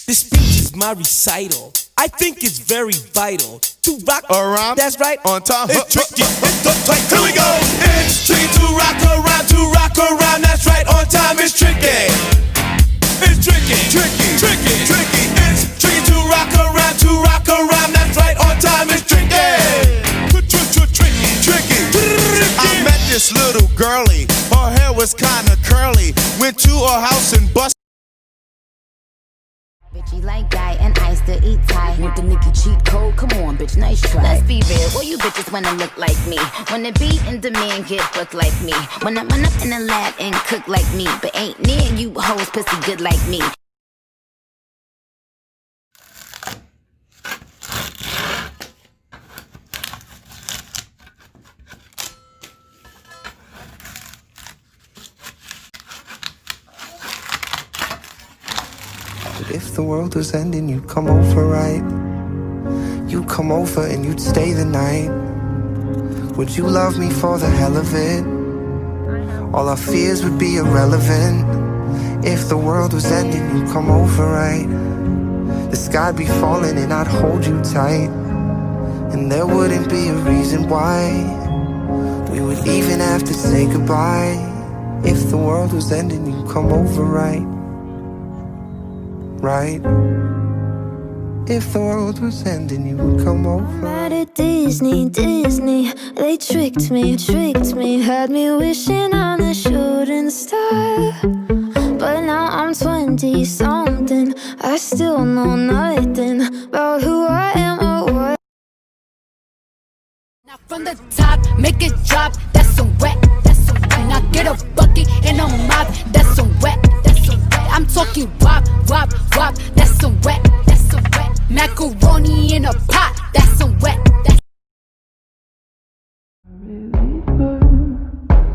This speech is my recital. I think it's very vital to rock around. That's right, on time. It's tricky. It's the tight. Here we go. It's tricky to rock around. To rock around. That's right, on time. It's tricky. It's tricky. Tricky. Tricky. Tricky. It's tricky to rock around. To rock around. That's right, on time. It's tricky. Tricky. Tricky. I met this little girlie. Her hair was kinda curly. Went to her house and busted. Bitchy like guy and I still eat Thai. Want the Nicki cheat code? Come on, bitch, nice try. Let's be real, all you bitches wanna look like me. Wanna be in demand, get booked like me. Wanna run up in the lab and cook like me. But ain't near you hoes pussy good like me. If the world was ending, you'd come over, right? You'd come over and you'd stay the night. Would you love me for the hell of it? All our fears would be irrelevant. If the world was ending, you'd come over, right? The sky'd be falling and I'd hold you tight. And there wouldn't be a reason why we would even have to say goodbye. If the world was ending, you'd come over, right? Right? If the world was ending, you would come over. Mad at Disney, they tricked me, had me wishing on a shooting star. But now I'm 20-something, I still know nothing about who I am or what. Now from the top, make it drop, that's so wet, that's so wet. Now get a bucket and a mop, that's so wet, that's so wet. I'm talking wop, wop, wop, that's so wet, that's so wet. Macaroni in a pot, that's so wet, that's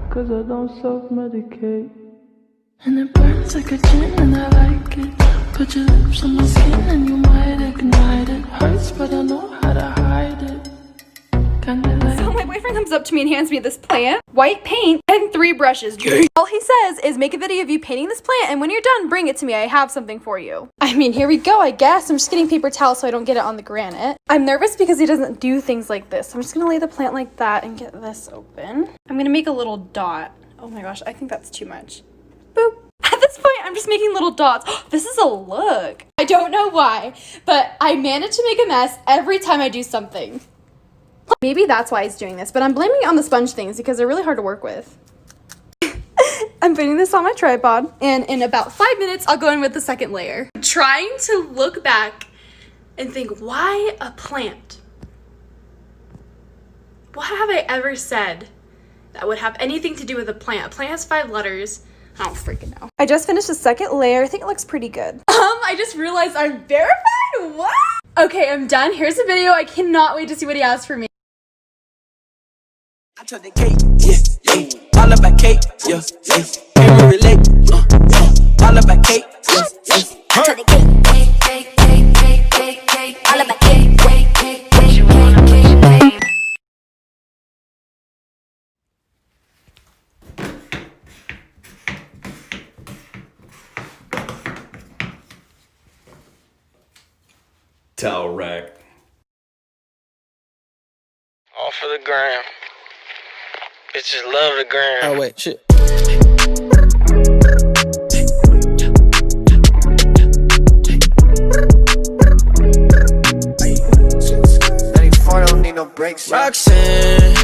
cause I don't self-medicate. And it burns like a gin and I like it. Put your lips on my skin and you might ignite it. Hurts but I know how to hide it. So my boyfriend comes up to me and hands me this plant, white paint, and 3 brushes. All he says is make a video of you painting this plant and when you're done, bring it to me. I have something for you. I mean, here we go, I guess. I'm just getting paper towel so I don't get it on the granite. I'm nervous because he doesn't do things like this. I'm just gonna lay the plant like that and get this open. I'm gonna make a little dot. Oh my gosh, I think that's too much. Boop. At this point, I'm just making little dots. This is a look. I don't know why, but I manage to make a mess every time I do something. Maybe that's why he's doing this, but I'm blaming it on the sponge things because they're really hard to work with. I'm putting this on my tripod, and in about 5 minutes, I'll go in with the second layer. I'm trying to look back and think, why a plant? What have I ever said that would have anything to do with a plant? A plant has 5 letters. I don't freaking know. I just finished the second layer. I think it looks pretty good. I just realized I'm verified? What? Okay, I'm done. Here's the video. I cannot wait to see what he has for me. I took the cake, yeah. All about cake, yeah. Can we relate? All about cake, yeah. I took the cake, all about cake. Towel rack. All for the gram. Bitches love the gram. Oh wait, shit. Don't need no breaks. Roxanne,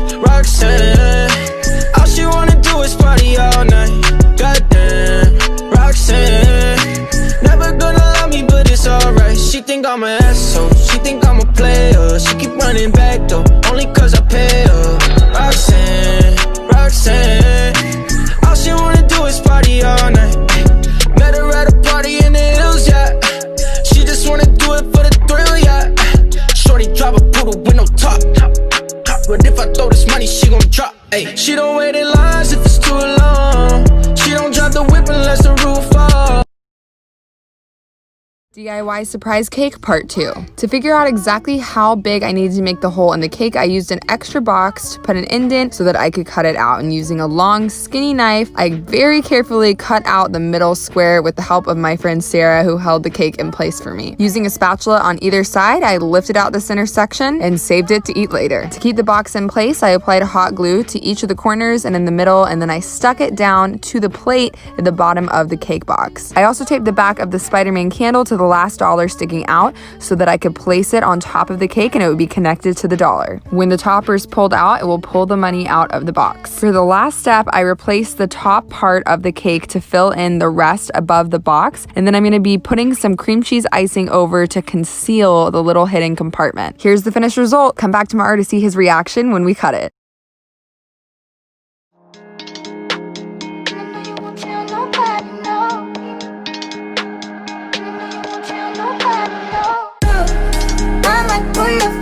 all she wanna do is party all night. Goddamn, Roxanne, never gonna love me, but it's alright. She think I'm an asshole, she think I'm a player. She keep running back though, only cause I pay her. Roxanne, all she wanna do is party all night. Met her at a party in the hills, yeah. She just wanna do it for the thrill, yeah. Shorty drive a poodle with no top. But if I throw this money, she gon' drop. Ay. She don't wait in lines if it's too long. She don't drive the whip unless the roof falls. DIY surprise cake part 2. To figure out exactly how big I needed to make the hole in the cake, I used an extra box to put an indent so that I could cut it out. And using a long, skinny knife, I very carefully cut out the middle square with the help of my friend Sarah, who held the cake in place for me. Using a spatula on either side, I lifted out the center section and saved it to eat later. To keep the box in place, I applied hot glue to each of the corners and in the middle, and then I stuck it down to the plate at the bottom of the cake box. I also taped the back of the Spider-Man candle to the last dollar sticking out so that I could place it on top of the cake and it would be connected to the dollar. When the topper is pulled out, it will pull the money out of the box. For the last step, I replaced the top part of the cake to fill in the rest above the box, and then I'm going to be putting some cream cheese icing over to conceal the little hidden compartment. Here's the finished result. Come back tomorrow to see his reaction when we cut it.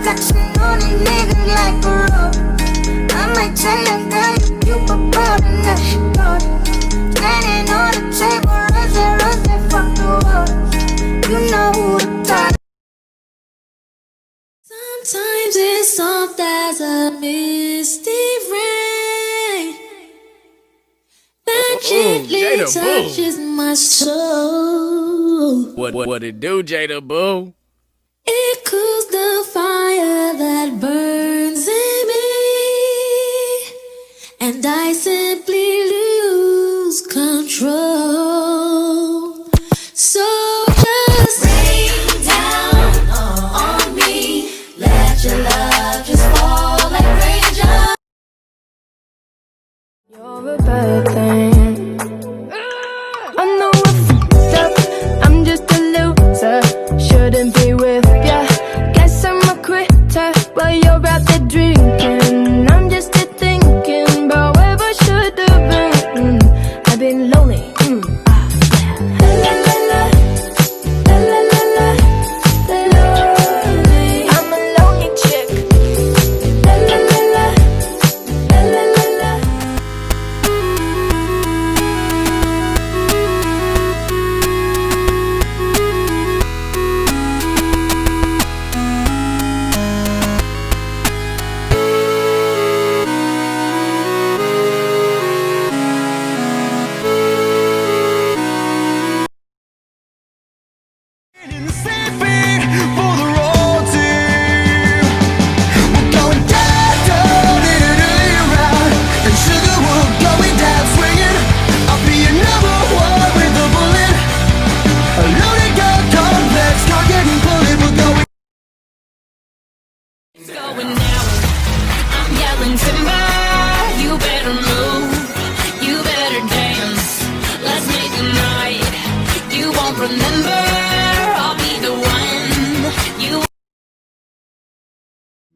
Flexing on a nigga like a rope. I might tell you that you prepared and that she got it. Standing on the table, rose, fuck the world. You know who to tell. Sometimes it's soft as a misty rain that gently touches my soul. What it do, Jada Boo? It cools the fire that burns in me, and I simply lose control. So just rain down on me, let your love just fall like raindrops. You're a bad thing. I know I fucked up. I'm just a loser. Shouldn't be with ya. Guess I'm a quitter while you're out there drinking. I'm just a thinking about where I should have been. I've been lonely. La la la la, la la la la, lonely. I'm a lonely chick. La la la la, la la la la. In the same for the road team. We're going down, around, and sugar we're going down swinging. I'll be your number one with a bullet. A loaded gun complex, can't get me bullet. We're going. It's going down. I'm yelling timber. You better move. You better dance. Let's make a night you won't remember. I'll be the one you.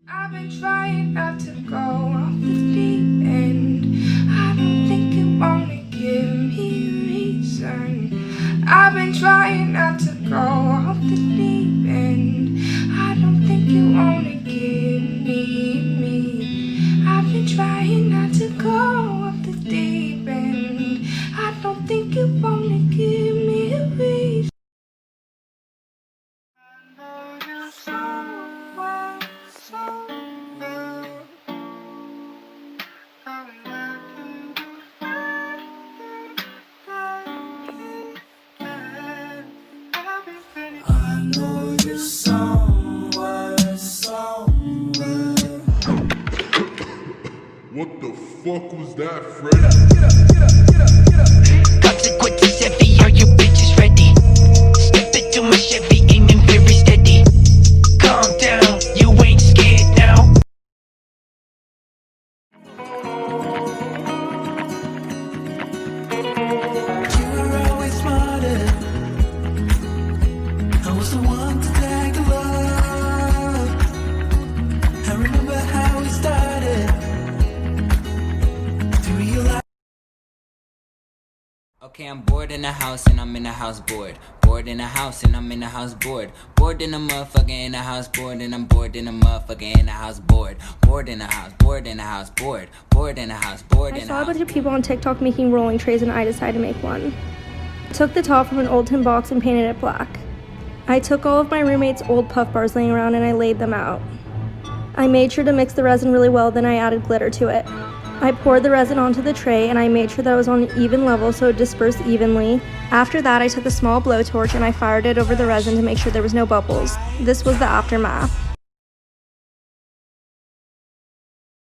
I've been trying not to go off the deep end. I don't think you wanna give me a reason. I've been trying not to go off the deep end. I don't think you wanna give me. I've been trying not to go off the deep end. I don't think you wanna give me a reason. I know you so well, so well. I know you somewhere, somewhere. What the fuck was that, Freddy? Consequences heavy, are you bitches ready? Step into my Chevy, aiming very steady. Calm down, you ain't scared now. You were always smarter. I was the one to tag along. I remember how we started to realize. Okay, I'm bored in the house and I'm in the house bored. Bored in the house and I'm in the house bored. Bored in the motherfucker in the house bored. And I'm bored in the motherfucker in the house bored. Bored in the house, bored in the house, bored. Bored in the house, bored in the house. I saw a bunch of people on TikTok making rolling trays and I decided to make one. Took the top from an old tin box and painted it black. I took all of my roommate's old Puff Bars laying around and I laid them out. I made sure to mix the resin really well, then I added glitter to it. I poured the resin onto the tray and I made sure that it was on an even level so it dispersed evenly. After that, I took a small blowtorch and I fired it over the resin to make sure there was no bubbles. This was the aftermath.